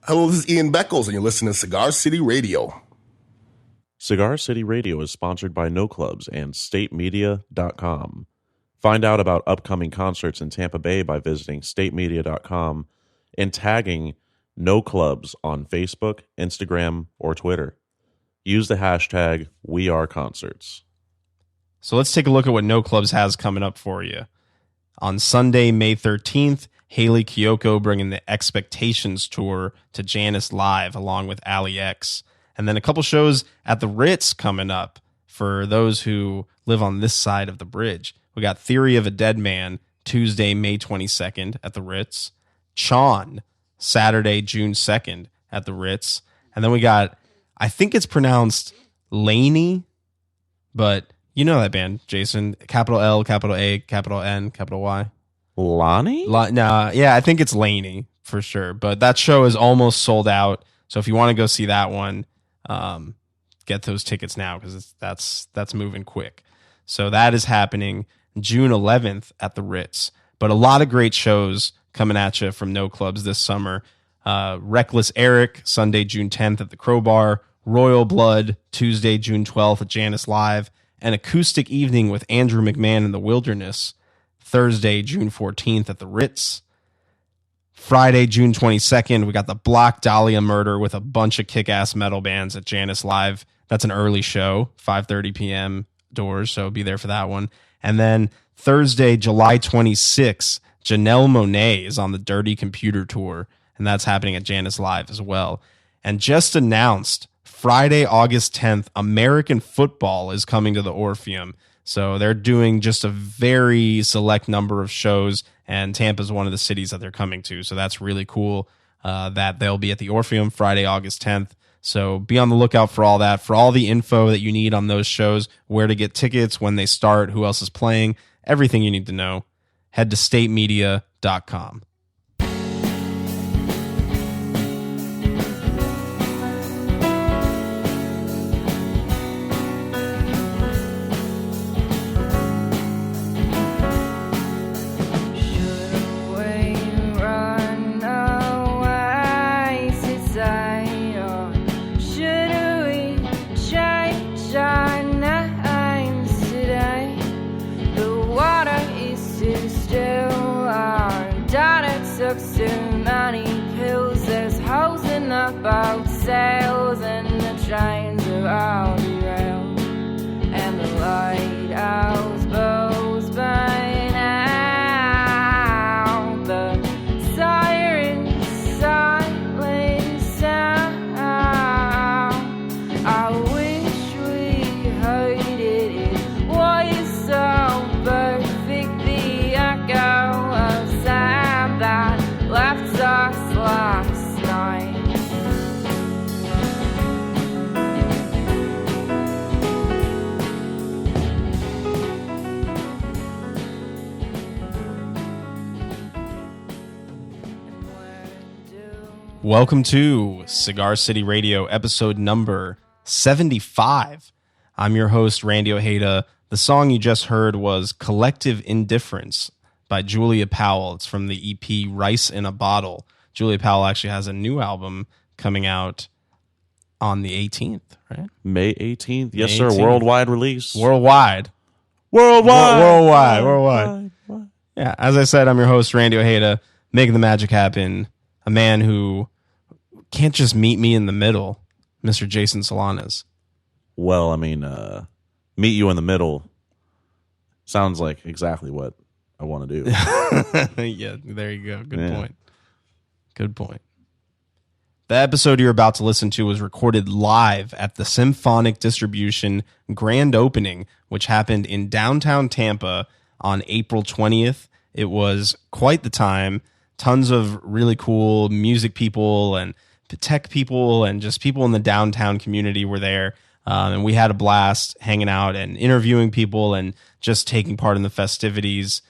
Hello, this is Ian Beckles, and you're listening to Cigar City Radio. Cigar City Radio is sponsored by No Clubs and StateMedia.com. Find out about upcoming concerts in Tampa Bay by visiting StateMedia.com and tagging No Clubs on Facebook, Instagram, or Twitter. Use the hashtag #WeAreConcerts. So let's take a look at what No Clubs has coming up for you. On Sunday, May 13th, Haley Kiyoko bringing the Expectations Tour to Janice Live along with Ali X. And then a couple shows at the Ritz coming up for those who live on this side of the bridge. We got Theory of a Dead Man, Tuesday, May 22nd at the Ritz. Chon, Saturday, June 2nd at the Ritz. And then we got, I think it's pronounced Laney, but you know that band, Jason. Capital L, capital A, capital N, capital Y. Lonnie? Yeah, I think it's Laney for sure. But that show is almost sold out. So if you want to go see that one, get those tickets now because that's moving quick. So that is happening June 11th at the Ritz. But a lot of great shows coming at you from No Clubs this summer. Reckless Eric, Sunday, June 10th at the Crowbar. Royal Blood, Tuesday, June 12th at Janice Live. An acoustic evening with Andrew McMahon in the Wilderness, Thursday, June 14th at the Ritz. Friday, June 22nd, we got the Black Dahlia Murder with a bunch of kick-ass metal bands at Janice Live. That's an early show, 5:30 p.m. doors, so be there for that one. And then Thursday, July 26th, Janelle Monáe is on the Dirty Computer Tour, and that's happening at Janice Live as well. And just announced, Friday, August 10th, American Football is coming to the Orpheum. So they're doing just a very select number of shows, and Tampa's one of the cities that they're coming to. So that's really cool that they'll be at the Orpheum Friday, August 10th. So be on the lookout for all that, for all the info that you need on those shows, where to get tickets, when they start, who else is playing, everything you need to know. Head to statemedia.com. About sails and the trains are all derailed, and the lighthouse bows burn out. The sirens silent sound. I wish we heard it. It was so perfect, the echo of sound that left us last night. Welcome to Cigar City Radio, episode number 75. I'm your host, Randy Ojeda. The song you just heard was Collective Indifference by Julia Powell. It's from the EP Rice in a Bottle. Julia Powell actually has a new album coming out on the 18th, right? May 18th? Yes, May sir. 18th. Worldwide release. Worldwide. Yeah, as I said, I'm your host, Randy Ojeda, making the magic happen. A man who can't just meet me in the middle, Mr. Jason Solanas. Well, I mean, meet you in the middle sounds like exactly what I want to do. Yeah, there you go. Good point. Good point. The episode you're about to listen to was recorded live at the Symphonic Distribution grand opening, which happened in downtown Tampa on April 20th. It was quite the time. Tons of really cool music people and tech people and just people in the downtown community were there. And we had a blast hanging out and interviewing people and just taking part in the festivities,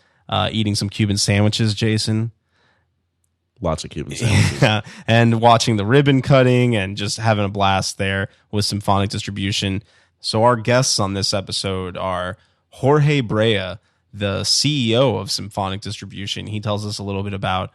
eating some Cuban sandwiches, Jason. Lots of Cuban sandwiches. Yeah, and watching the ribbon cutting and just having a blast there with Symphonic Distribution. So our guests on this episode are Jorge Brea, the CEO of Symphonic Distribution. He tells us a little bit about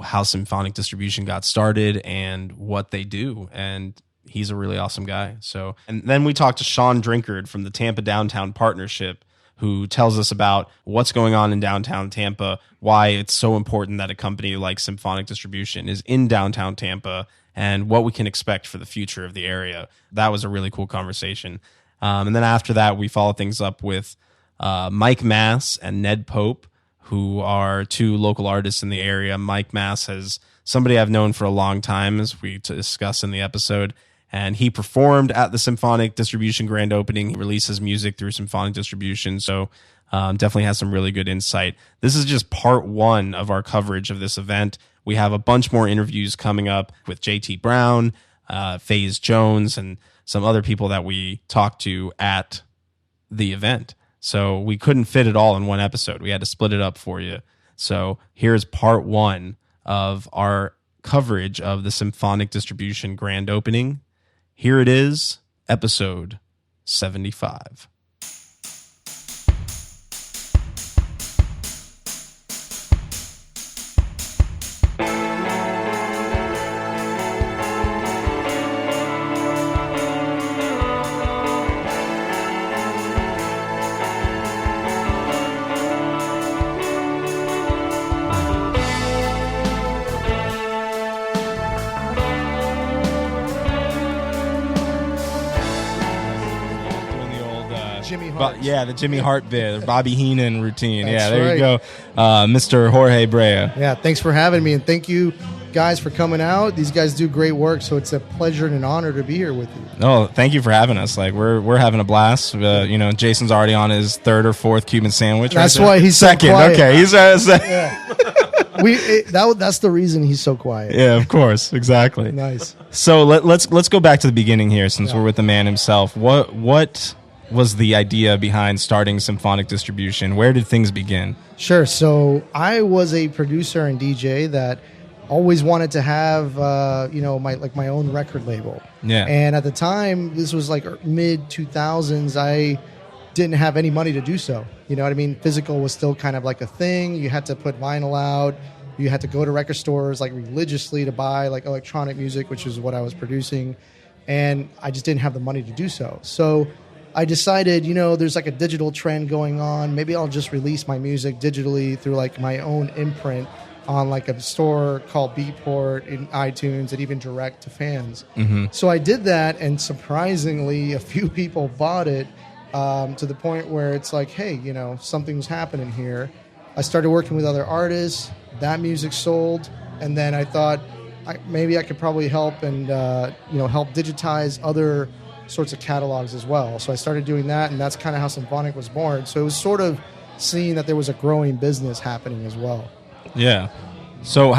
how Symphonic Distribution got started and what they do. And he's a really awesome guy. So, and then we talked to Sean Drinkard from the Tampa Downtown Partnership, who tells us about what's going on in downtown Tampa, why it's so important that a company like Symphonic Distribution is in downtown Tampa, and what we can expect for the future of the area. That was a really cool conversation. And then after that, we followed things up with Mike Mass and Ned Pope, who are two local artists in the area. Mike Mass is somebody I've known for a long time, as we discussed in the episode. And he performed at the Symphonic Distribution grand opening. He releases music through Symphonic Distribution, so definitely has some really good insight. This is just part one of our coverage of this event. We have a bunch more interviews coming up with JT Brown, FaZe Jones, and some other people that we talked to at the event. So we couldn't fit it all in one episode. We had to split it up for you. So here's part one of our coverage of the Symphonic Distribution grand opening. Here it is, episode 75. Yeah, the Jimmy Hart bit, Bobby Heenan routine. That's there right. you go. Mr. Jorge Brea. Yeah, thanks for having me, and thank you guys for coming out. These guys do great work, so it's a pleasure and an honor to be here with you. No, thank you for having us. Like we're having a blast. Jason's already on his third or fourth Cuban sandwich. That's right why he's second. So quiet. Okay, he's Yeah. That's the reason he's so quiet. Yeah, of course, exactly. Nice. So let's go back to the beginning here, since we're with the man himself. What was the idea behind starting Symphonic Distribution? Where did things begin? Sure. So I was a producer and DJ that always wanted to have my own record label. Yeah. And at the time, this was like mid 2000s. I didn't have any money to do so. You know what I mean? Physical was still kind of like a thing. You had to put vinyl out. You had to go to record stores like religiously to buy like electronic music, which is what I was producing. And I just didn't have the money to do so. So I decided, there's like a digital trend going on. Maybe I'll just release my music digitally through like my own imprint on like a store called Beatport in iTunes and even direct to fans. Mm-hmm. So I did that, and surprisingly, a few people bought it to the point where it's like, hey, something's happening here. I started working with other artists. That music sold, and then I thought maybe I could probably help and help digitize other sorts of catalogs as well. So I started doing that, and that's kind of how Symphonic was born. So it was sort of seeing that there was a growing business happening as well. Yeah. So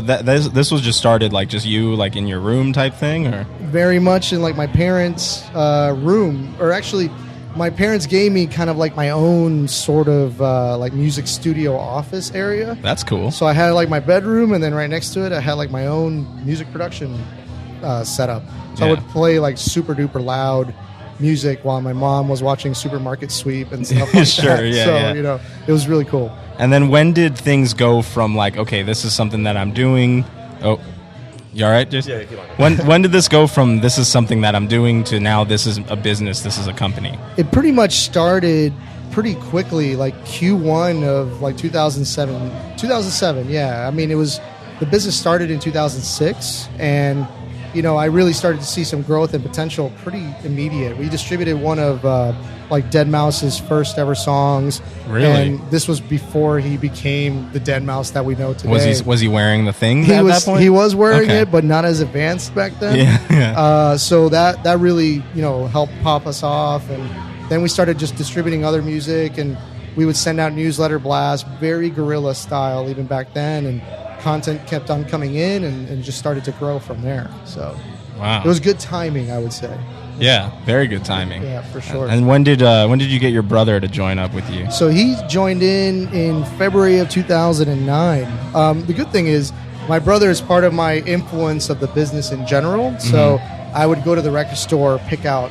this was just started like just you like in your room type thing, or very much in like my parents' room, or actually my parents gave me kind of like my own sort of like music studio office area. That's cool. So I had like my bedroom, and then right next to it I had like my own music production setup. So I would play like super duper loud music while my mom was watching Supermarket Sweep and stuff like Sure, that. yeah, So, it was really cool. And then when did things go from like, okay, this is something that I'm doing. Oh, you all right, Jason? Yeah, keep on. When did this go from this is something that I'm doing to now this is a business, this is a company? It pretty much started pretty quickly, like Q1 of like 2007. 2007, yeah. I mean, the business started in 2006, and I really started to see some growth and potential pretty immediate. We distributed one of like Deadmau5's first ever songs. Really? And this was before he became the Deadmau5 that we know today. Was he wearing the thing at that point? He was wearing Okay. it, but not as advanced back then. Yeah. So that really, helped pop us off. And then we started just distributing other music, and we would send out newsletter blasts, very guerrilla style even back then. And content kept on coming in and just started to grow from there. So Wow. It was good timing, I would say. Yeah, very good timing. Yeah, for sure. And when did you get your brother to join up with you? So he joined in February of 2009. The good thing is my brother is part of my influence of the business in general. So I would go to the record store, pick out,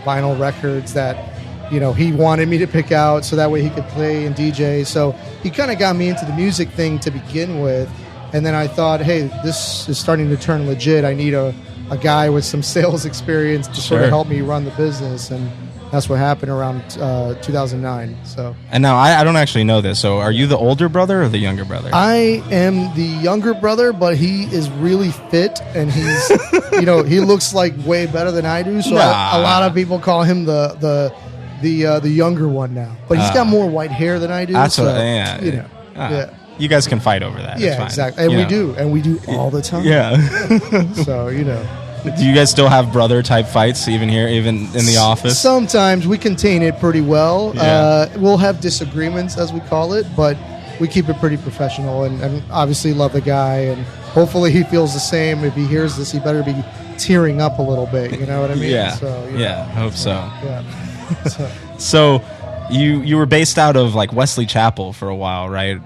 vinyl records that, he wanted me to pick out so that way he could play and DJ. So he kind of got me into the music thing to begin with. And then I thought, hey, this is starting to turn legit. I need a guy with some sales experience to sort of help me run the business. And that's what happened around 2009. So, and now I don't actually know this. So, are you the older brother or the younger brother? I am the younger brother, but he is really fit, and he's, he looks like way better than I do. So, a lot of people call him the younger one now. But he's got more white hair than I do. That's so, what. Yeah. You guys can fight over that. Yeah, exactly. And we do all the time. Yeah. So, Do you guys still have brother type fights even in the office? Sometimes we contain it pretty well. Yeah. We'll have disagreements, as we call it, but we keep it pretty professional and obviously love the guy, and hopefully he feels the same. If he hears this, he better be tearing up a little bit. You know what I mean? Yeah. So, hope so. Yeah. So you were based out of like Wesley Chapel for a while, right?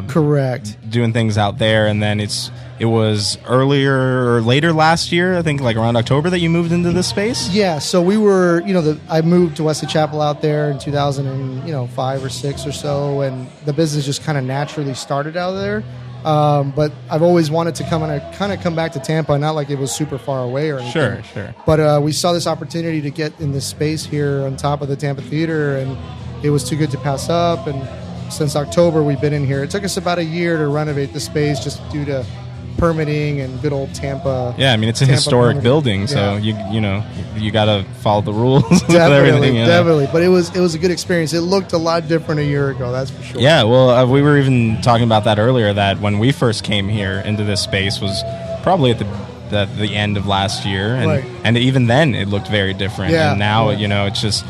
Correct. Doing things out there, and then it was earlier or later last year, I think, like around October, that you moved into this space. Yeah. So we were, I moved to Wesley Chapel out there in 2005 or 6 or so, and the business just kind of naturally started out there. But I've always wanted to come back to Tampa, not like it was super far away or anything. Sure. But we saw this opportunity to get in this space here on top of the Tampa Theater, and it was too good to pass up. And since October, we've been in here. It took us about a year to renovate the space just due to permitting and good old Tampa. Yeah, I mean, it's a historic building, so you got to follow the rules. Definitely. But it was a good experience. It looked a lot different a year ago, that's for sure. Yeah, well, we were even talking about that earlier, that when we first came here into this space was probably at the end of last year, and even then it looked very different. Yeah, and now it's just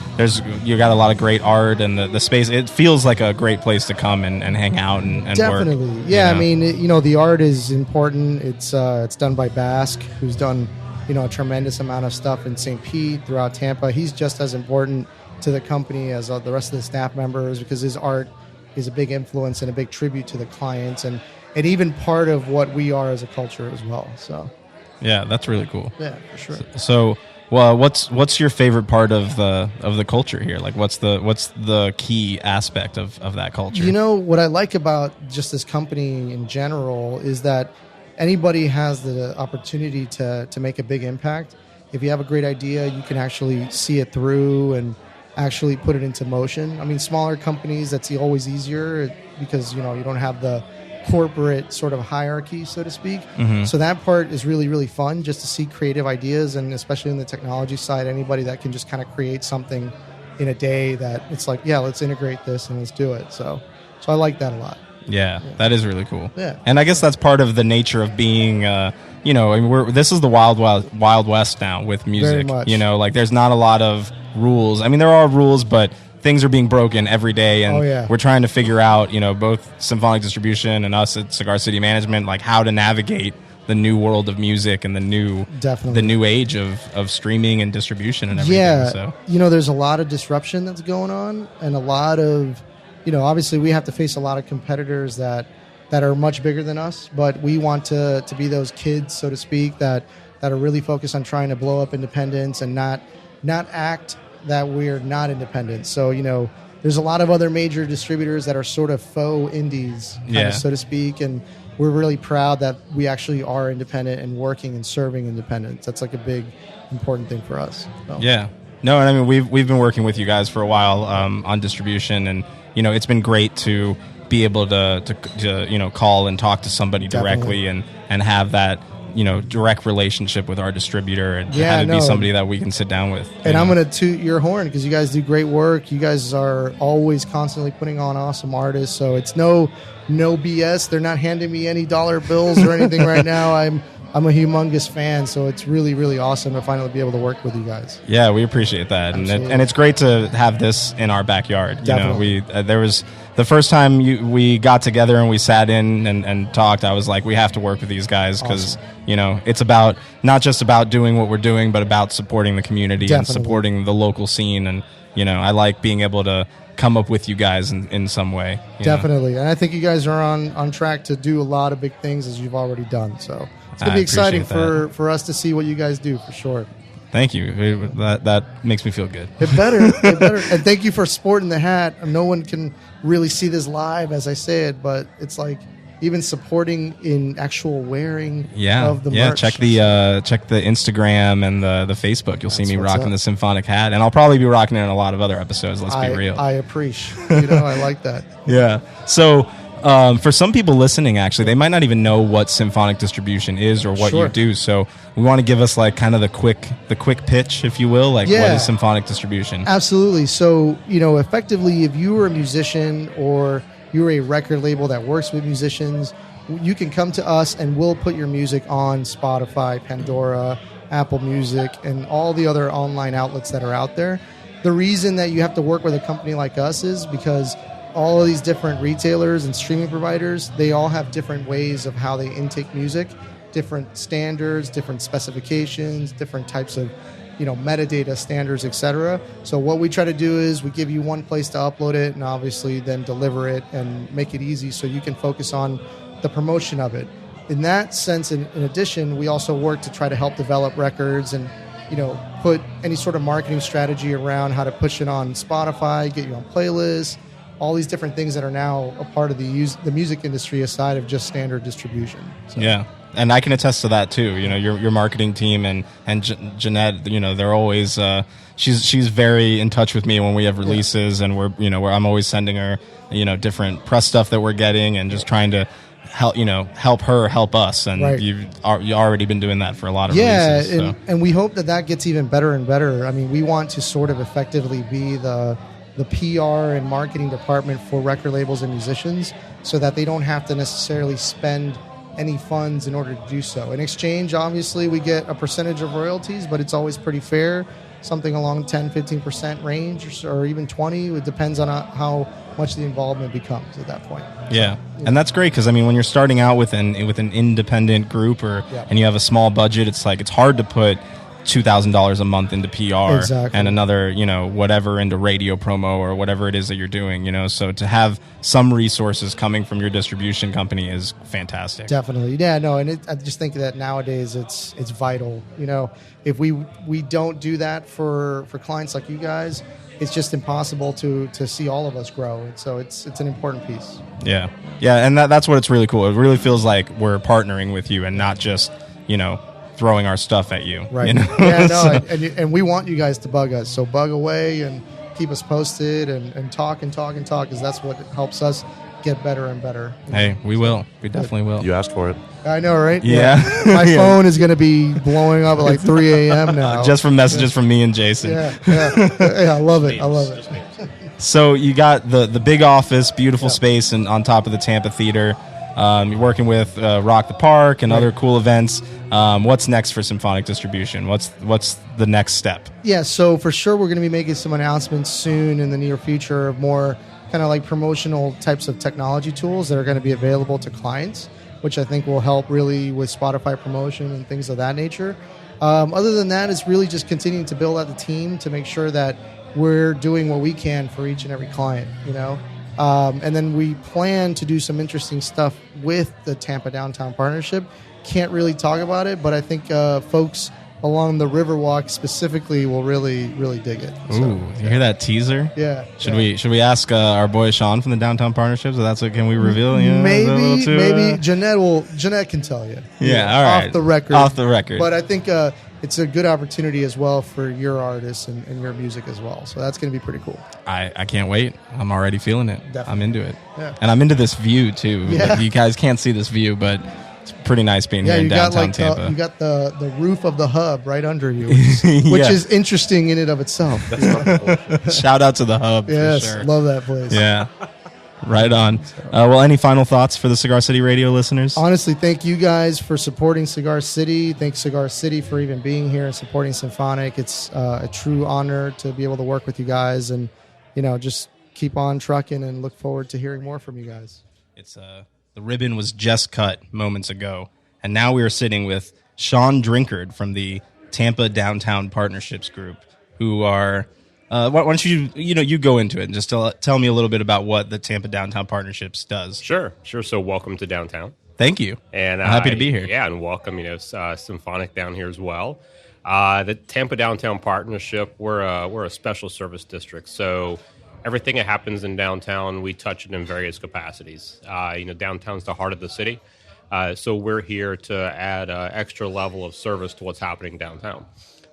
you got a lot of great art, and the space, it feels like a great place to come and hang out and definitely work. Yeah, I mean, the art is important. It's done by Basque, who's done a tremendous amount of stuff in St. Pete, throughout Tampa. He's just as important to the company as the rest of the staff members, because his art is a big influence and a big tribute to the clients, and even part of what we are as a culture as well. So yeah, that's really cool. Yeah, for sure. So, well, what's your favorite part of the culture here? Like, what's the key aspect of that culture? What I like about just this company in general is that anybody has the opportunity to make a big impact. If you have a great idea, you can actually see it through and actually put it into motion. I mean, smaller companies, that's always easier because you don't have the corporate sort of hierarchy, so to speak. Mm-hmm. So that part is really, really fun, just to see creative ideas, and especially in the technology side, anybody that can just kind of create something in a day that it's like, yeah, let's integrate this and let's do it. So I like that a lot. Yeah, that is really cool. Yeah. And I guess that's part of the nature of being, this is the wild west now with music. Very much. Like there's not a lot of rules. I mean, there are rules, but things are being broken every day, and we're trying to figure out, both Symphonic Distribution and us at Cigar City Management, like how to navigate the new world of music and the new age of streaming and distribution and everything. Yeah, so. There's a lot of disruption that's going on, and a lot of, obviously we have to face a lot of competitors that are much bigger than us, but we want to be those kids, so to speak, that are really focused on trying to blow up independence and not act that we're not independent. So, there's a lot of other major distributors that are sort of faux indies, so to speak, and we're really proud that we actually are independent and working and serving independence. That's like a big, important thing for us. So. Yeah. No, I mean, we've been working with you guys for a while on distribution, and, it's been great to be able to call and talk to somebody directly and have that direct relationship with our distributor, and have it be somebody that we can sit down with. And I'm going to toot your horn because you guys do great work. You guys are always constantly putting on awesome artists. So it's no BS. They're not handing me any dollar bills or anything right now. I'm a humongous fan. So it's really, really awesome to finally be able to work with you guys. Yeah, we appreciate that. And it's great to have this in our backyard. Definitely. There was the first time we got together and we sat in and talked, I was like, we have to work with these guys because, it's about not just about doing what we're doing, but about supporting the community and supporting the local scene. And, I like being able to come up with you guys in some way. Definitely. And I think you guys are on track to do a lot of big things as you've already done. So it's going to be exciting for us to see what you guys do, for sure. Thank you. That makes me feel good. It better. And thank you for sporting the hat. No one can really see this live as I say it, but it's like even supporting in actual wearing of the merch. Check the Instagram and the Facebook. You'll see me what's rocking up. the Symphonic hat, and I'll probably be rocking it in a lot of other episodes. Let's be real. I appreciate. I like that. Yeah. So for some people listening, actually, they might not even know what symphonic distribution is or what Sure. you do. So we want to give us like kind of the quick pitch, if you will. Like, what Yeah. is symphonic distribution? Absolutely. So, effectively, if you were a musician or you're a record label that works with musicians, you can come to us and we'll put your music on Spotify, Pandora, Apple Music, and all the other online outlets that are out there. The reason that you have to work with a company like us is because all of these different retailers and streaming providers, they all have different ways of how they intake music, different standards, different specifications, different types of metadata standards, etc. So what we try to do is we give you one place to upload it and obviously then deliver it and make it easy so you can focus on the promotion of it. In that sense, in addition, we also work to try to help develop records and put any sort of marketing strategy around how to push it on Spotify, get you on playlists, all these different things that are now a part of the music industry aside of just standard distribution. So. Yeah. And I can attest to that too. Your marketing team and Jeanette, they're always she's very in touch with me when we have releases, and where I'm always sending her different press stuff that we're getting and just trying to help her help us. And Right. you've already been doing that for a lot of releases. releases. And we hope that gets even better and better. I mean, we want to sort of effectively be the PR and marketing department for record labels and musicians so that they don't have to necessarily spend any funds in order to do so. In exchange, obviously, we get a percentage of royalties, but it's always pretty fair, something along 10-15% range or even 20. It depends on how much the involvement becomes at that point. Yeah. And that's great because, when you're starting out with an independent group and you have a small budget, it's hard to put $2,000 a month into PR Exactly. and another, whatever into radio promo or whatever it is that you're doing, so to have some resources coming from your distribution company is fantastic. Definitely. Yeah, no, and I just think that nowadays it's vital. If we don't do that for clients like you guys, it's just impossible to see all of us grow. And so it's an important piece. Yeah. Yeah, and that's what it's really cool. It really feels like we're partnering with you and not just, throwing our stuff at you. Right. Yeah, no, and we want you guys to bug us. So bug away and keep us posted and talk because that's what helps us get better and better. Hey, we will. We definitely will. You asked for it. I know, right? Yeah. My phone is going to be blowing up at like 3 a.m. now. Just from messages from me and Jason. Yeah, I love it. I love it. So you got the big office, beautiful space, and on top of the Tampa Theater. You're working with Rock the Park and other cool events. What's next for Symphonic Distribution? What's the next step? Yeah, so for sure we're going to be making some announcements soon in the near future of more kind of like promotional types of technology tools that are going to be available to clients, which I think will help really with Spotify promotion and things of that nature. Other than that, it's really just continuing to build out the team to make sure that we're doing what we can for each and every client, and then we plan to do some interesting stuff with the Tampa Downtown Partnership. Can't really talk about it, but I think folks along the Riverwalk specifically will really, really dig it. Ooh, you hear that teaser? Yeah. Should we ask our boy Sean from the Downtown Partnership? So that's what can we reveal? Maybe Jeanette can tell you. Yeah, all right. Off the record. But I think it's a good opportunity as well for your artists and your music as well. So that's going to be pretty cool. I can't wait. I'm already feeling it. Definitely. I'm into it. Yeah. And I'm into this view too. Yeah. You guys can't see this view, but it's pretty nice being here in downtown Tampa. You got the roof of the hub right under you, which is interesting in and of itself. Shout out to the hub. Yes, for sure. love that place. Yeah. Right on. Well, any final thoughts for the Cigar City Radio listeners? Honestly, thank you guys for supporting Cigar City. Thanks Cigar City for even being here and supporting Symphonic. It's a true honor to be able to work with you guys, and just keep on trucking and look forward to hearing more from you guys. It's the ribbon was just cut moments ago, and now we are sitting with Sean Drinkard from the Tampa Downtown Partnerships Group, who are. Why don't you go into it and just tell me a little bit about what the Tampa Downtown Partnerships does? Sure. So welcome to downtown. Thank you. And I'm happy to be here. Yeah, and welcome, Symphonic down here as well. The Tampa Downtown Partnership, we're a special service district. So everything that happens in downtown, we touch it in various capacities. Downtown's the heart of the city, so we're here to add an extra level of service to what's happening downtown.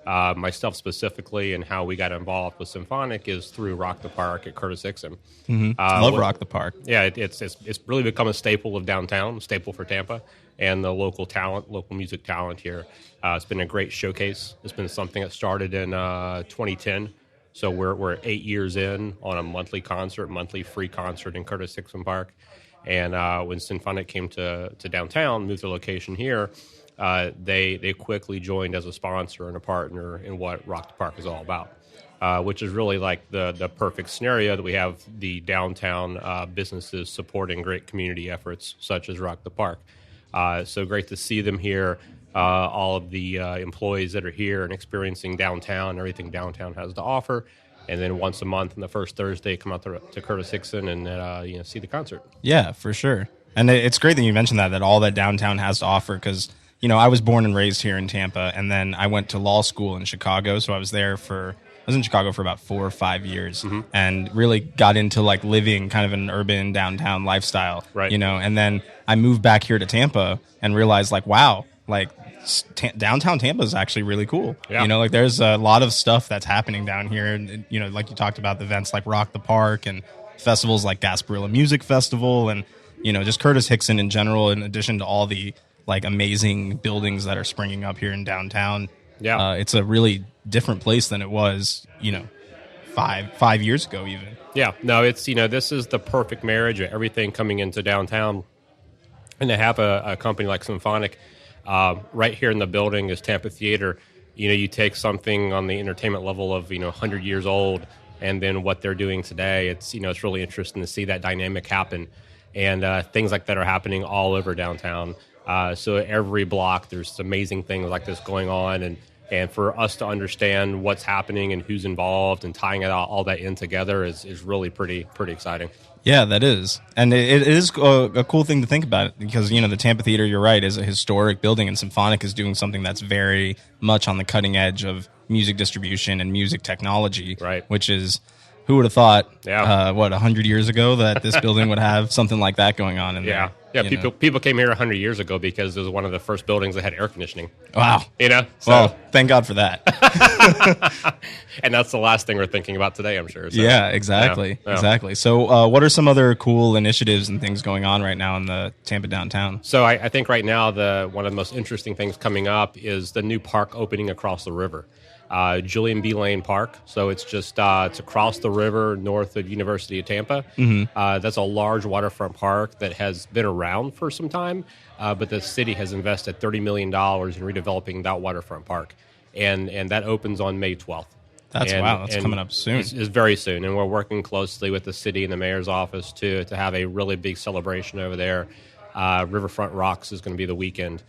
Myself specifically, and how we got involved with Symphonic is through Rock the Park at Curtis Hickson. Love Rock the Park. Yeah, it's really become a staple of downtown, staple for Tampa, and the local music talent here. It's been a great showcase. It's been something that started in 2010. So we're 8 years in on a monthly free concert in Curtis Hickson Park. And when Symphonic came to downtown, moved their location here, they quickly joined as a sponsor and a partner in what Rock the Park is all about, which is really like the perfect scenario that we have the downtown businesses supporting great community efforts such as Rock the Park. So great to see them here. All of the employees that are here and experiencing downtown, everything downtown has to offer. And then once a month on the first Thursday, come out to Curtis Hickson and see the concert. Yeah, for sure. And it's great that you mentioned that all that downtown has to offer because, I was born and raised here in Tampa, and then I went to law school in Chicago. So I was in Chicago for about 4 or 5 years and really got into like living kind of an urban downtown lifestyle, right? And then I moved back here to Tampa and realized like, wow, like downtown Tampa is actually really cool. Yeah. Like there's a lot of stuff that's happening down here. And, like you talked about the events like Rock the Park and festivals like Gasparilla Music Festival and, just Curtis Hickson in general, in addition to all the like amazing buildings that are springing up here in downtown. Yeah. It's a really different place than it was, 5 years ago even. Yeah. No, it's, this is the perfect marriage of everything coming into downtown. And to have a company like Symphonic right here in the building is Tampa Theater. You take something on the entertainment level of 100 years old, and then what they're doing today. It's it's really interesting to see that dynamic happen, and things like that are happening all over downtown. So every block, there's amazing things like this going on, and for us to understand what's happening and who's involved and tying all that in together is really pretty exciting. Yeah, that is. And it is a cool thing to think about because, the Tampa Theater, you're right, is a historic building, and Symphonic is doing something that's very much on the cutting edge of music distribution and music technology, right? Which is, who would have thought, yeah. 100 years ago that this building would have something like that going on in there? Yeah, people came here 100 years ago because it was one of the first buildings that had air conditioning. Wow. So. Well, thank God for that. And that's the last thing we're thinking about today, I'm sure. So, yeah, exactly. Yeah. Exactly. So what are some other cool initiatives and things going on right now in the Tampa downtown? So I think right now one of the most interesting things coming up is the new park opening across the river. Julian B. Lane Park. So it's just it's across the river north of University of Tampa. That's a large waterfront park that has been around for some time, but the city has invested $30 million in redeveloping that waterfront park. And that opens on May 12th. That's coming up soon. It's very soon, and we're working closely with the city and the mayor's office to have a really big celebration over there. Riverfront Rocks is going to be the weekend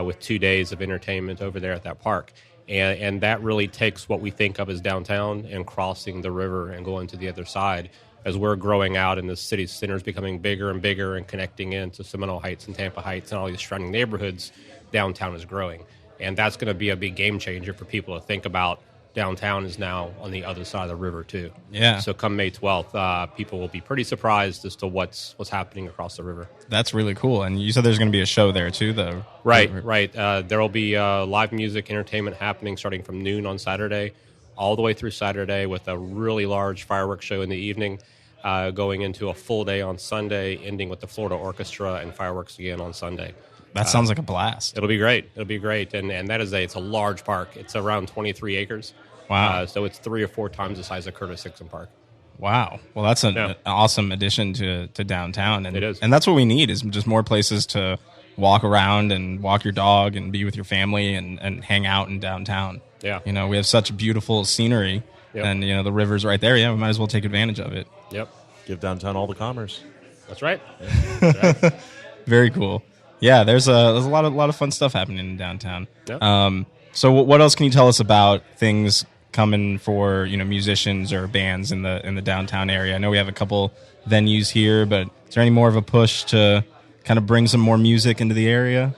with 2 days of entertainment over there at that park. And that really takes what we think of as downtown and crossing the river and going to the other side. As we're growing out and the city's center is becoming bigger and bigger and connecting into Seminole Heights and Tampa Heights and all these surrounding neighborhoods, downtown is growing. And that's going to be a big game changer for people to think about. Downtown is now on the other side of the river, too. Yeah. So come May 12th, people will be pretty surprised as to what's happening across the river. That's really cool. And you said there's going to be a show there, too, though. Right. There will be live music entertainment happening starting from noon on Saturday all the way through Saturday with a really large fireworks show in the evening, going into a full day on Sunday, ending with the Florida Orchestra and fireworks again on Sunday. That sounds like a blast. It'll be great. And that is it's a large park. It's around 23 acres. Wow. So it's 3 or 4 times the size of Curtis Hickson Park. Wow. Well, that's an awesome addition to downtown. And, it is. And that's what we need is just more places to walk around and walk your dog and be with your family and hang out in downtown. Yeah. We have such beautiful scenery and, the river's right there. Yeah, we might as well take advantage of it. Yep. Give downtown all the commerce. That's right. Very cool. Yeah, there's a lot of fun stuff happening in downtown. Yep. So what else can you tell us about things coming for musicians or bands in the downtown area? I know we have a couple venues here, but is there any more of a push to kind of bring some more music into the area?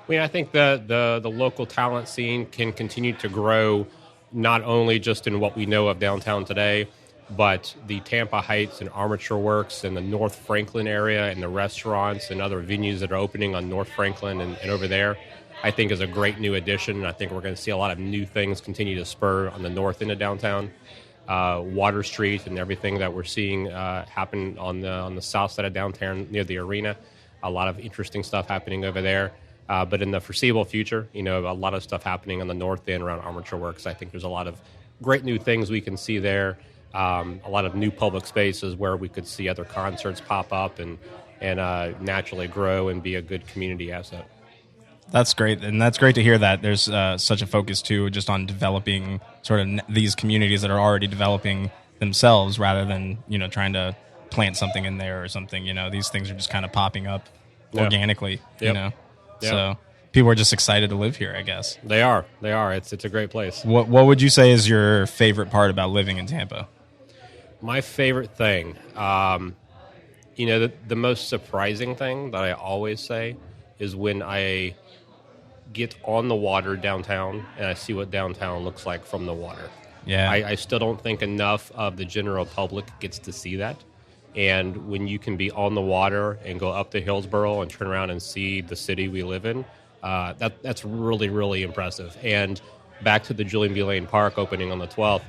I think the local talent scene can continue to grow, not only just in what we know of downtown today, but the Tampa Heights and Armature Works and the North Franklin area and the restaurants and other venues that are opening on North Franklin and over there, I think is a great new addition. And I think we're going to see a lot of new things continue to spur on the north end of downtown. Water Street and everything that we're seeing happen on the south side of downtown near the arena. A lot of interesting stuff happening over there. But in the foreseeable future, a lot of stuff happening on the north end around Armature Works. I think there's a lot of great new things we can see there. A lot of new public spaces where we could see other concerts pop up and naturally grow and be a good community asset. That's great, and that's great to hear that there's such a focus too, just on developing sort of these communities that are already developing themselves, rather than trying to plant something in there or something. These things are just kind of popping up organically. Yep. So people are just excited to live here, I guess. They are. It's a great place. What would you say is your favorite part about living in Tampa? My favorite thing, the most surprising thing that I always say is when I get on the water downtown and I see what downtown looks like from the water. Yeah. I still don't think enough of the general public gets to see that. And when you can be on the water and go up to Hillsborough and turn around and see the city we live in, that's really, really impressive. And back to the Julian B. Lane Park opening on the 12th,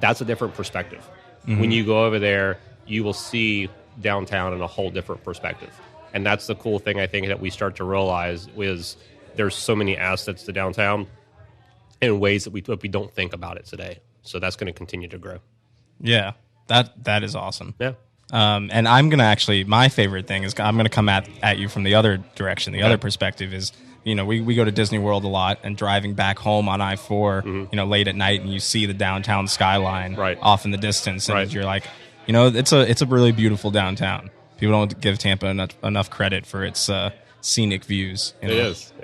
that's a different perspective. Mm-hmm. When you go over there, you will see downtown in a whole different perspective. And that's the cool thing, I think, that we start to realize is there's so many assets to downtown in ways that we don't think about it today. So that's going to continue to grow. Yeah, that is awesome. Yeah. And I'm going to actually, my favorite thing is I'm going to come at you from the other direction. The other perspective is, we go to Disney World a lot, and driving back home on I-4, late at night, and you see the downtown skyline off in the distance, and you're like, it's a really beautiful downtown. People don't give Tampa enough credit for its scenic views. It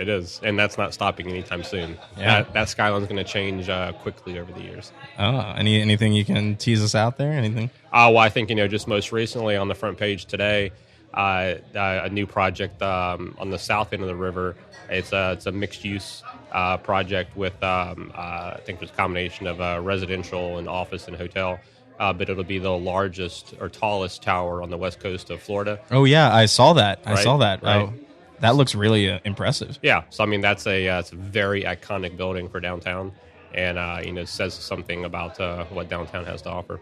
is, and that's not stopping anytime soon. Yeah. That skyline's going to change quickly over the years. Oh, anything you can tease us out there? Anything? Well, I think just most recently on the front page today, a new project on the south end of the river. It's a mixed use project with I think there's a combination of residential and office and hotel. But it'll be the largest or tallest tower on the west coast of Florida. Oh yeah, I saw that. Right? Right. Oh, that looks really impressive. Yeah, so I mean that's it's a very iconic building for downtown, and it says something about what downtown has to offer.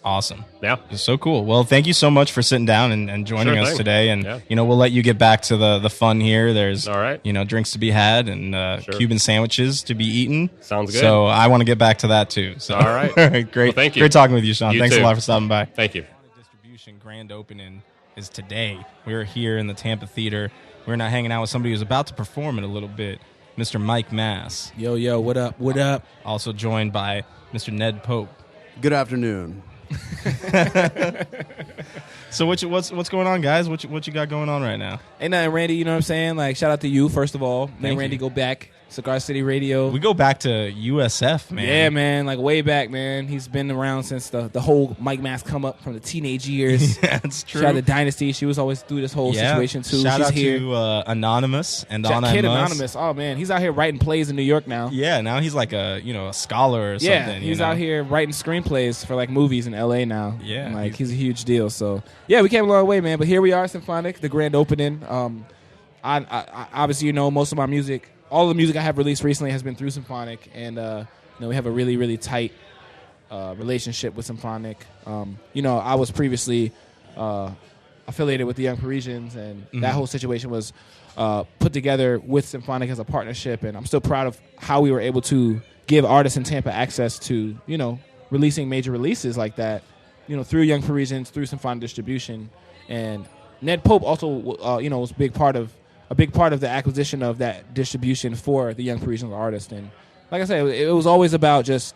Awesome. Yeah. It's so cool. Well, thank you so much for sitting down and joining us today. And, we'll let you get back to the fun here. There's, all right. Drinks to be had and Cuban sandwiches to be eaten. Sounds good. So I want to get back to that too. So. All right. Great. Well, thank you. Great talking with you, Sean. You Thanks too. a lot for stopping by. Thank you. Distribution grand opening is today. We're here in the Tampa Theater. We're not hanging out with somebody who's about to perform in a little bit, Mr. Mike Mass. Yo, what up? Also joined by Mr. Ned Pope. Good afternoon. So what's going on, guys? What you got going on right now? Ain't nothing, Randy. You know what I'm saying? Like, shout out to you, first of all. Me and Randy you. go back. Cigar City Radio. We go back to USF, man. Yeah, man. Like, way back, man. He's been around since the whole Mike Mass come up from the teenage years. Yeah, that's true. Shout out to Dynasty. She was always through this whole situation, too. Shout She's out here. to Anonymous and Kid Anonymous. Anonymous. Oh, man. He's out here writing plays in New York now. Yeah, now he's like a scholar or something. Yeah, he's out here writing screenplays for like movies in LA now. Yeah, and, like he's a huge deal. So yeah, we came a long way, man. But here we are, Symphonic, the grand opening. I obviously most of my music, all the music I have released recently has been through Symphonic, and we have a really really tight relationship with Symphonic. I was previously affiliated with the Young Parisians, and that whole situation was put together with Symphonic as a partnership, and I'm still proud of how we were able to give artists in Tampa access to, releasing major releases like that, through Young Parisians, through Symphonic Distribution. And Ned Pope also, was a big part of the acquisition of that distribution for the Young Parisian artist. And like I said, it was always about just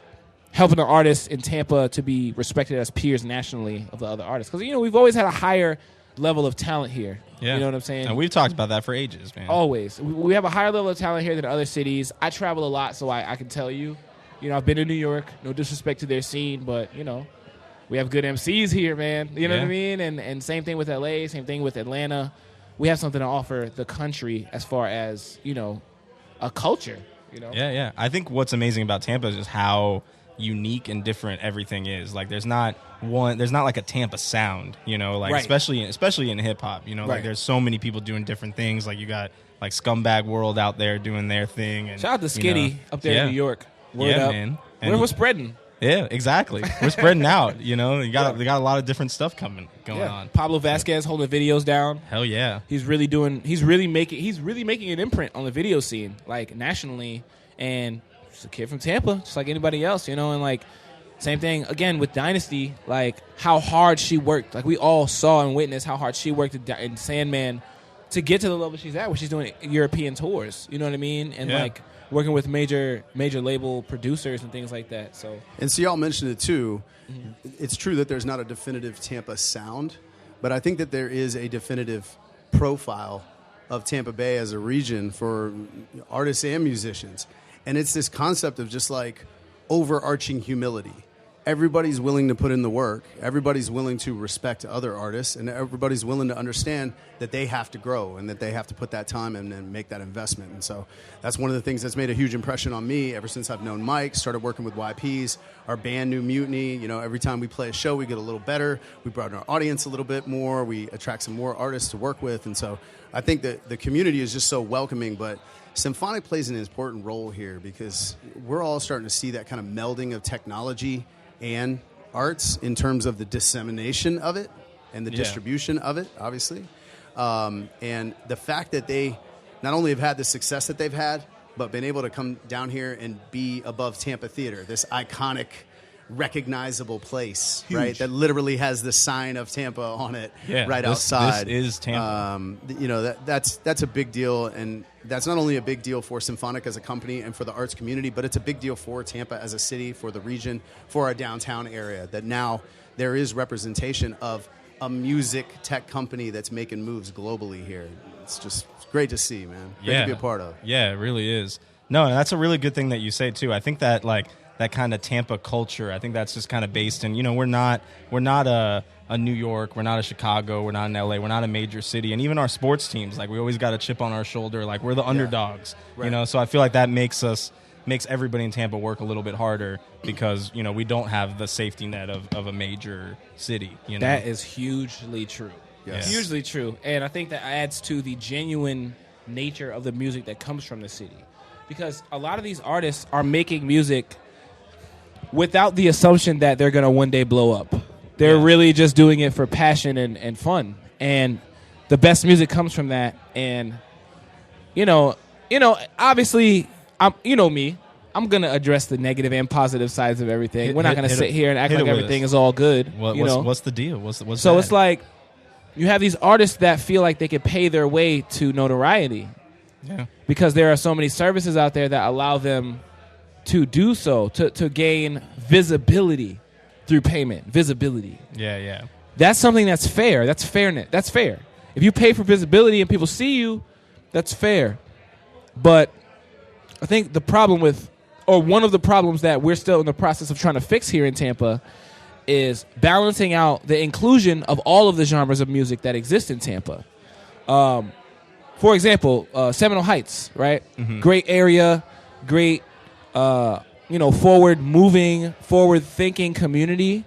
helping the artists in Tampa to be respected as peers nationally of the other artists. Because, we've always had a higher level of talent here. Yeah. You know what I'm saying? And we've talked about that for ages, man. Always. We have a higher level of talent here than other cities. I travel a lot, so I can tell you. I've been to New York. No disrespect to their scene, but, we have good MCs here, man. You know what I mean? And same thing with LA, same thing with Atlanta. We have something to offer the country as far as, a culture. Yeah. I think what's amazing about Tampa is just how unique and different everything is. Like there's not like a Tampa sound, you know, like Right. especially in hip hop, you know, like Right. there's so many people doing different things. Like you got like Scumbag World out there doing their thing, and Shout out to Skitty you know, up there yeah. in New York. Word Yeah, up. man. We're spreading. Yeah, exactly. We're spreading out, you know. They got a lot of different stuff going on. Pablo Vasquez holding videos down. Hell yeah. He's really making an imprint on the video scene, like nationally, and just a kid from Tampa, just like anybody else, you know. And like same thing again with Dynasty, like how hard she worked. Like we all saw and witnessed how hard she worked in Sandman to get to the level she's at, where she's doing European tours. You know what I mean? And like working with major label producers and things like that. So And so y'all mentioned it too. It's true that there's not a definitive Tampa sound, but I think that there is a definitive profile of Tampa Bay as a region for artists and musicians. And it's this concept of just like overarching humility. Everybody's willing to put in the work. Everybody's willing to respect other artists, and everybody's willing to understand that they have to grow and that they have to put that time in and make that investment. And so that's one of the things that's made a huge impression on me ever since I've known Mike, started working with YPs, our band New Mutiny. You know, every time we play a show, we get a little better. We broaden our audience a little bit more. We attract some more artists to work with. And so I think that the community is just so welcoming, but Symphonic plays an important role here because we're all starting to see that kind of melding of technology and arts in terms of the dissemination of it and the distribution of it, obviously. And the fact that they not only have had the success that they've had, but been able to come down here and be above Tampa Theater, this iconic, recognizable place, right? That literally has the sign of Tampa on it outside. This is Tampa. You know, that's a big deal, and that's not only a big deal for Symphonic as a company and for the arts community, but it's a big deal for Tampa as a city, for the region, for our downtown area, that now there is representation of a music tech company that's making moves globally here. It's great to see, man. Great to be a part of. Yeah, it really is. No, and that's a really good thing that you say too. I think that like that kind of Tampa culture, I think that's just kind of based in, you know, we're not a New York, we're not a Chicago, we're not an LA, we're not a major city. And even our sports teams, like we always got a chip on our shoulder, like we're the underdogs. Right. You know, so I feel like that makes everybody in Tampa work a little bit harder because, you know, we don't have the safety net of a major city, you know. that is hugely true. Yes. Hugely true. And I think that adds to the genuine nature of the music that comes from the city. Because a lot of these artists are making music without the assumption that they're going to one day blow up. They're really just doing it for passion and fun. And the best music comes from that. And, you know, obviously, you know me, I'm going to address the negative and positive sides of everything. We're not going to sit here and act like everything is all good. What's the deal? What's so bad? It's like you have these artists that feel like they could pay their way to notoriety. Yeah. Because there are so many services out there that allow them to do so, to gain visibility through payment. Visibility. Yeah. That's something that's fair. That's fairness. That's fair. If you pay for visibility and people see you, that's fair. But I think one of the problems that we're still in the process of trying to fix here in Tampa is balancing out the inclusion of all of the genres of music that exist in Tampa. For example, Seminole Heights, right? Mm-hmm. Great area, great, forward-moving, forward-thinking community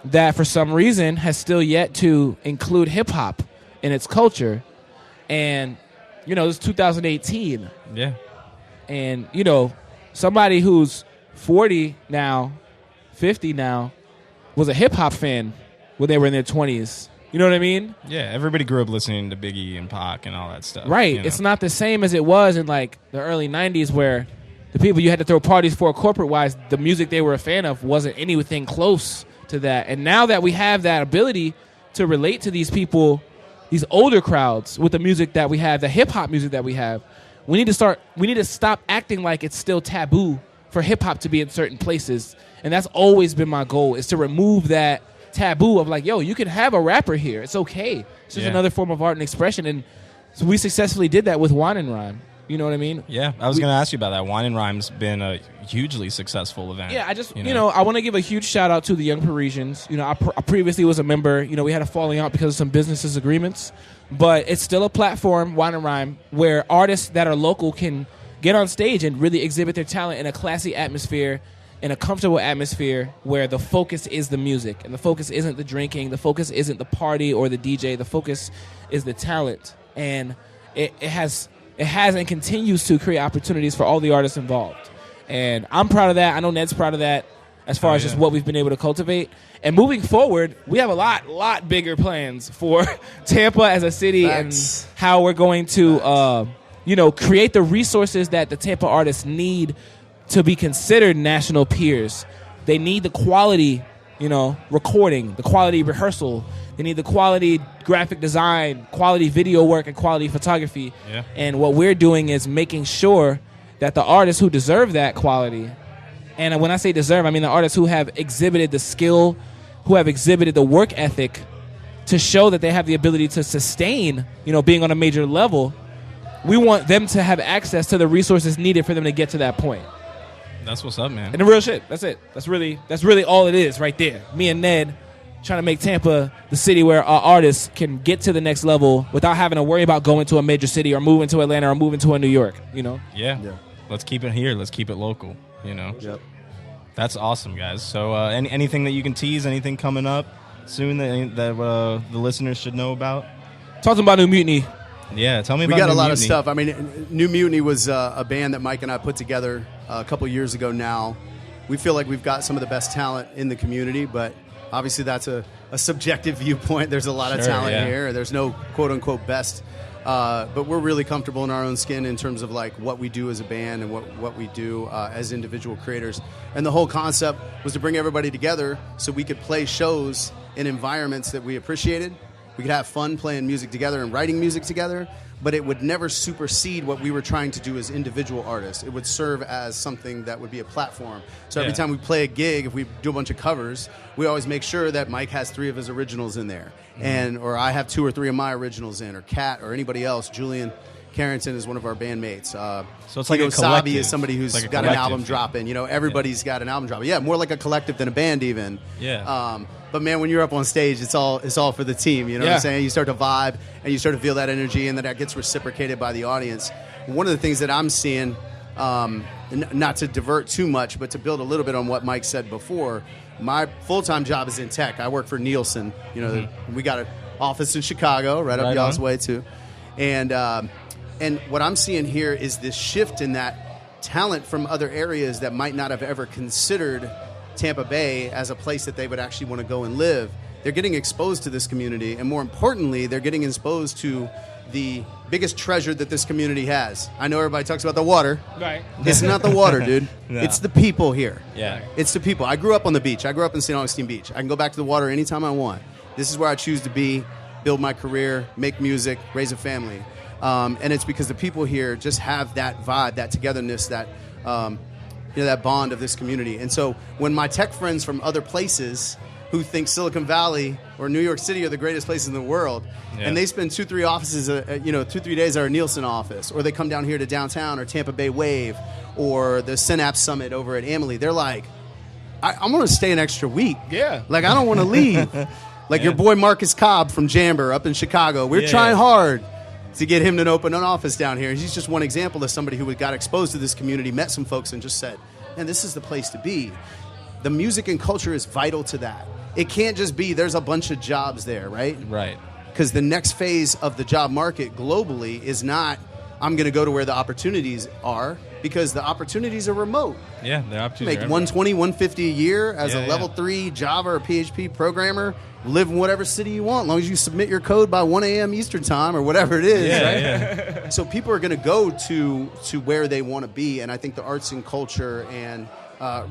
that for some reason has still yet to include hip-hop in its culture. And, this is 2018. Yeah. And, somebody who's 40 now, 50 now, was a hip-hop fan when they were in their 20s. You know what I mean? Yeah, everybody grew up listening to Biggie and Pac and all that stuff. Right. It's not the same as it was in, like, the early 90s where the people you had to throw parties for corporate-wise, the music they were a fan of wasn't anything close to that. And now that we have that ability to relate to these people, these older crowds, with the music that we have, the hip-hop music that we have, we need to stop acting like it's still taboo for hip-hop to be in certain places. And that's always been my goal, is to remove that taboo of like, yo, you can have a rapper here. It's okay. It's just another form of art and expression. And so we successfully did that with Wine and Rhyme. You know what I mean? Yeah, I was going to ask you about that. Wine and Rhyme's been a hugely successful event. Yeah, I want to give a huge shout out to the Young Parisians. I previously was a member. We had a falling out because of some business disagreements. But it's still a platform, Wine and Rhyme, where artists that are local can get on stage and really exhibit their talent in a classy atmosphere in a comfortable atmosphere where the focus is the music and the focus isn't the drinking, the focus isn't the party or the DJ, the focus is the talent. And it has and continues to create opportunities for all the artists involved. And I'm proud of that. I know Ned's proud of that as far as just what we've been able to cultivate. And moving forward, we have a lot bigger plans for Tampa as a city and how we're going to, create the resources that the Tampa artists need to be considered national peers. They need the quality, recording, the quality rehearsal. They need the quality graphic design, quality video work, and quality photography. Yeah. And what we're doing is making sure that the artists who deserve that quality, and when I say deserve, I mean the artists who have exhibited the skill, who have exhibited the work ethic to show that they have the ability to sustain, being on a major level, we want them to have access to the resources needed for them to get to that point. That's what's up, man. And the real shit. That's it. That's really all it is right there. Me and Ned trying to make Tampa the city where our artists can get to the next level without having to worry about going to a major city or moving to Atlanta or moving to a New York, Yeah. Let's keep it here. Let's keep it local, Yep. That's awesome, guys. So anything that you can tease, anything coming up soon that the listeners should know about? Talking about New Mutiny. Yeah, tell me about We got New a lot Mutiny. of stuff. I mean, New Mutiny was a band that Mike and I put together a couple years ago now. We feel like we've got some of the best talent in the community, but obviously that's a subjective viewpoint. There's a lot of talent here. There's no quote-unquote best. But we're really comfortable in our own skin in terms of like what we do as a band and what we do as individual creators. And the whole concept was to bring everybody together so we could play shows in environments that we appreciated. We could have fun playing music together and writing music together, but it would never supersede what we were trying to do as individual artists. It would serve as something that would be a platform. So every time we play a gig, if we do a bunch of covers, we always make sure that Mike has 3 of his originals in there, or I have 2 or 3 of my originals in, or Kat or anybody else. Julian Carrington is one of our bandmates. So it's like a Sabi collective. is somebody who's Like a got an album collective. dropping. Everybody's got an album dropping. Yeah, more like a collective than a band even. Yeah. But man, when you're up on stage, it's all for the team. You know what I'm saying? You start to vibe and you start to feel that energy, and that gets reciprocated by the audience. One of the things that I'm seeing, not to divert too much, but to build a little bit on what Mike said before, my full-time job is in tech. I work for Nielsen. We got an office in Chicago, right up y'all's way too, and what I'm seeing here is this shift in that talent from other areas that might not have ever considered Tampa Bay as a place that they would actually want to go and live. They're getting exposed to this community, and more importantly, they're getting exposed to the biggest treasure that this community has. I know everybody talks about the water. Right. It's not the water, dude. No. It's the people here. Yeah. It's the people. I grew up on the beach. I grew up in St. Augustine Beach. I can go back to the water anytime I want. This is where I choose to be, build my career, make music, raise a family. And it's because the people here just have that vibe, that togetherness, that that bond of this community. And so when my tech friends from other places who think Silicon Valley or New York City are the greatest places in the world, and they spend 2-3 offices, 2-3 days at our Nielsen office, or they come down here to downtown or Tampa Bay Wave or the Synapse Summit over at Amalie, they're like, I'm going to stay an extra week. Yeah. Like, I don't want to leave. Like your boy Marcus Cobb from Jamber up in Chicago. We're trying hard to get him to open an office down here. He's just one example of somebody who got exposed to this community, met some folks, and just said, man, this is the place to be. The music and culture is vital to that. It can't just be there's a bunch of jobs there, right? Right. Because the next phase of the job market globally is not, I'm going to go to where the opportunities are, because the opportunities are remote. Yeah, the opportunities Make are $120, $150 a year as Yeah, a level 3 Java or PHP programmer. Live in whatever city you want, as long as you submit your code by 1 a.m. Eastern time or whatever it is. Right? So people are going to go to where they want to be, and I think the arts and culture and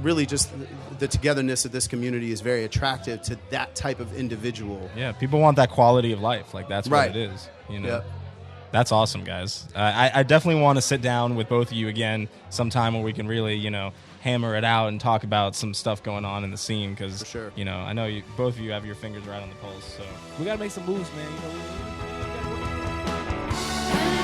really just the togetherness of this community is very attractive to that type of individual. Yeah, people want that quality of life. Like, that's Right. what it is. Yep. That's awesome, guys. I definitely want to sit down with both of you again sometime where we can really, hammer it out and talk about some stuff going on in the scene, because, For sure. I know both of you have your fingers right on the pulse. So We got to make some moves, man. And